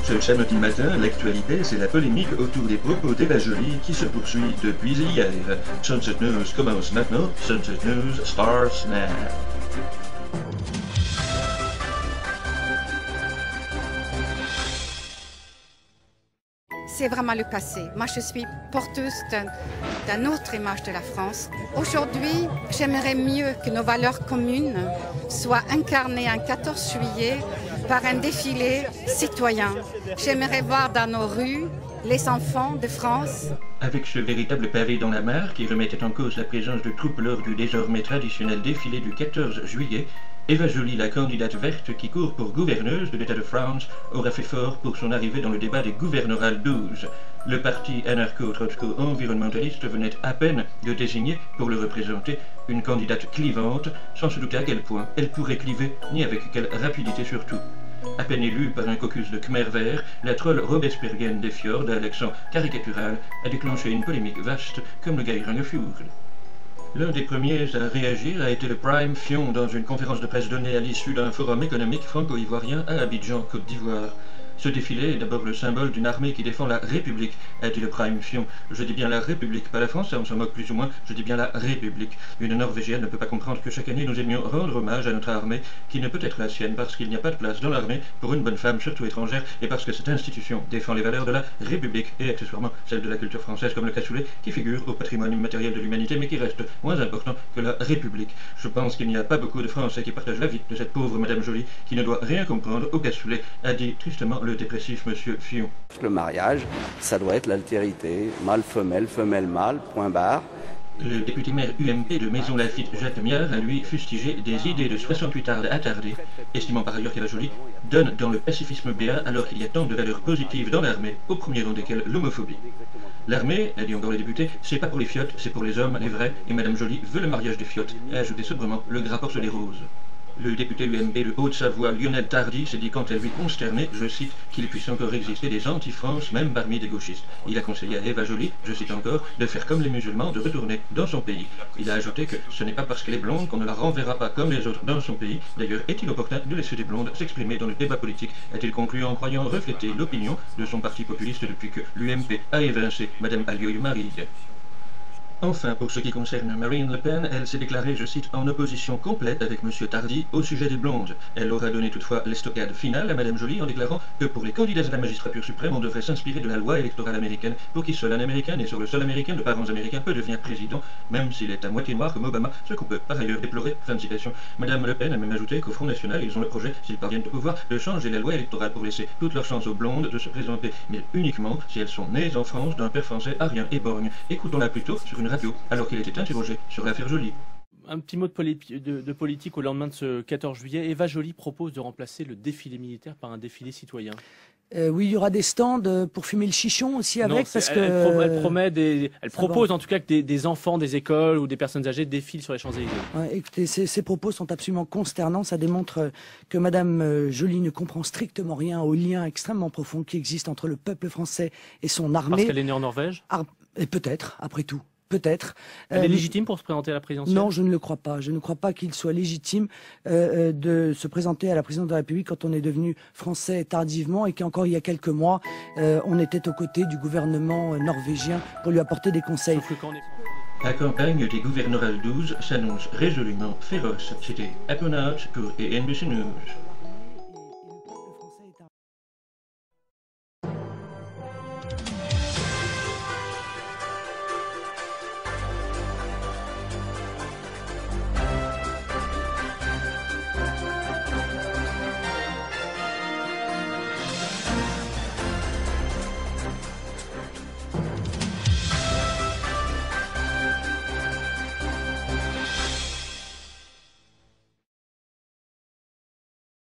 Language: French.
Ce samedi matin, l'actualité, c'est la polémique autour des propos d'Eva Joly qui se poursuit depuis hier. Sunset News commence maintenant. Sunset News starts now. C'est vraiment le passé. Moi, je suis porteuse d'une autre image de la France. Aujourd'hui, j'aimerais mieux que nos valeurs communes soient incarnées un 14 juillet par un défilé citoyen. J'aimerais voir dans nos rues les enfants de France. Avec ce véritable pavé dans la mare qui remettait en cause la présence de troupes lors du désormais traditionnel défilé du 14 juillet, Eva Joly, la candidate verte qui court pour gouverneuse de l'État de France, aura fait fort pour son arrivée dans le débat des gouverneurs 12. Le parti anarcho-trotsko-environnementaliste venait à peine de désigner pour le représenter une candidate clivante, sans se douter à quel point elle pourrait cliver, ni avec quelle rapidité surtout. À peine élue par un caucus de Khmer vert, la troll robespierrienne des fjords, à l'accent caricatural, a déclenché une polémique vaste comme le Geiranger-Fjord. L'un des premiers à réagir a été le Prime Fion dans une conférence de presse donnée à l'issue d'un forum économique franco-ivoirien à Abidjan, Côte d'Ivoire. Ce défilé est d'abord le symbole d'une armée qui défend la République, a dit le Prime Fion. Je dis bien la République, pas la France, ça on s'en moque plus ou moins, je dis bien la République. Une Norvégienne ne peut pas comprendre que chaque année nous aimions rendre hommage à notre armée, qui ne peut être la sienne parce qu'il n'y a pas de place dans l'armée pour une bonne femme, surtout étrangère, et parce que cette institution défend les valeurs de la République, et accessoirement celles de la culture française comme le cassoulet, qui figure au patrimoine immatériel de l'humanité, mais qui reste moins important que la République. Je pense qu'il n'y a pas beaucoup de Français qui partagent l'avis de cette pauvre Madame Joly, qui ne doit rien comprendre au cassoulet, a dit tristement le dépressif Monsieur Fion. Le mariage, ça doit être l'altérité, mâle-femelle, femelle-mâle, point barre. Le député maire UMP de Maison-Lafitte, Jacques Miard, a lui fustigé des idées de 68ards attardés, estimant par ailleurs qu'Eva Joly donne dans le pacifisme béat alors qu'il y a tant de valeurs positives dans l'armée, au premier rang desquelles l'homophobie. L'armée, a dit encore le député, c'est pas pour les fiottes, c'est pour les hommes, les vrais, et Madame Joly veut le mariage des fiottes, a ajouté sobrement le gras porce des roses. Le député UMP de Haute-Savoie, Lionel Tardy, s'est dit quant à lui consterné, je cite, qu'il puisse encore exister des anti-France, même parmi des gauchistes. Il a conseillé à Eva Joly, je cite encore, de faire comme les musulmans, de retourner dans son pays. Il a ajouté que ce n'est pas parce qu'elle est blonde qu'on ne la renverra pas comme les autres dans son pays. D'ailleurs, est-il opportun de laisser des blondes s'exprimer dans le débat politique, a-t-il conclu en croyant refléter l'opinion de son parti populiste depuis que l'UMP a évincé Madame Alliot-Marie. Enfin, pour ce qui concerne Marine Le Pen, elle s'est déclarée, je cite, en opposition complète avec M. Tardy au sujet des blondes. Elle aura donné toutefois l'estocade finale à Mme Joly en déclarant que pour les candidats à la magistrature suprême, on devrait s'inspirer de la loi électorale américaine pour qui seul un Américain né sur le sol américain de parents américains peut devenir président, même s'il est à moitié noir comme Obama, ce qu'on peut par ailleurs déplorer. Fin de citation. Mme Le Pen a même ajouté qu'au Front National, ils ont le projet, s'ils parviennent au pouvoir, de changer la loi électorale pour laisser toute leur chance aux blondes de se présenter, mais uniquement si elles sont nées en France d'un père français arien et borgne. Écoutons-la plutôt sur une radio, alors qu'il était interrogé sur l'affaire Joly. Un petit mot de politique au lendemain de ce 14 juillet. Eva Joly propose de remplacer le défilé militaire par un défilé citoyen. Oui, il y aura des stands pour fumer le chichon aussi avec, non, parce que elle propose en tout cas que des enfants des écoles ou des personnes âgées défilent sur les Champs-Élysées. Ouais, écoutez, ces propos sont absolument consternants. Ça démontre que Madame Joly ne comprend strictement rien au lien extrêmement profond qui existe entre le peuple français et son armée. Parce qu'elle est née en Norvège. Et peut-être, après tout. Peut-être. Elle est légitime pour se présenter à la présidentielle? Non, je ne le crois pas. Je ne crois pas qu'il soit légitime de se présenter à la présidence de la République quand on est devenu français tardivement et qu'encore il y a quelques mois, on était aux côtés du gouvernement norvégien pour lui apporter des conseils. La campagne des gouverneurs 12 s'annonce résolument féroce. C'était Aponaut pour NBC News.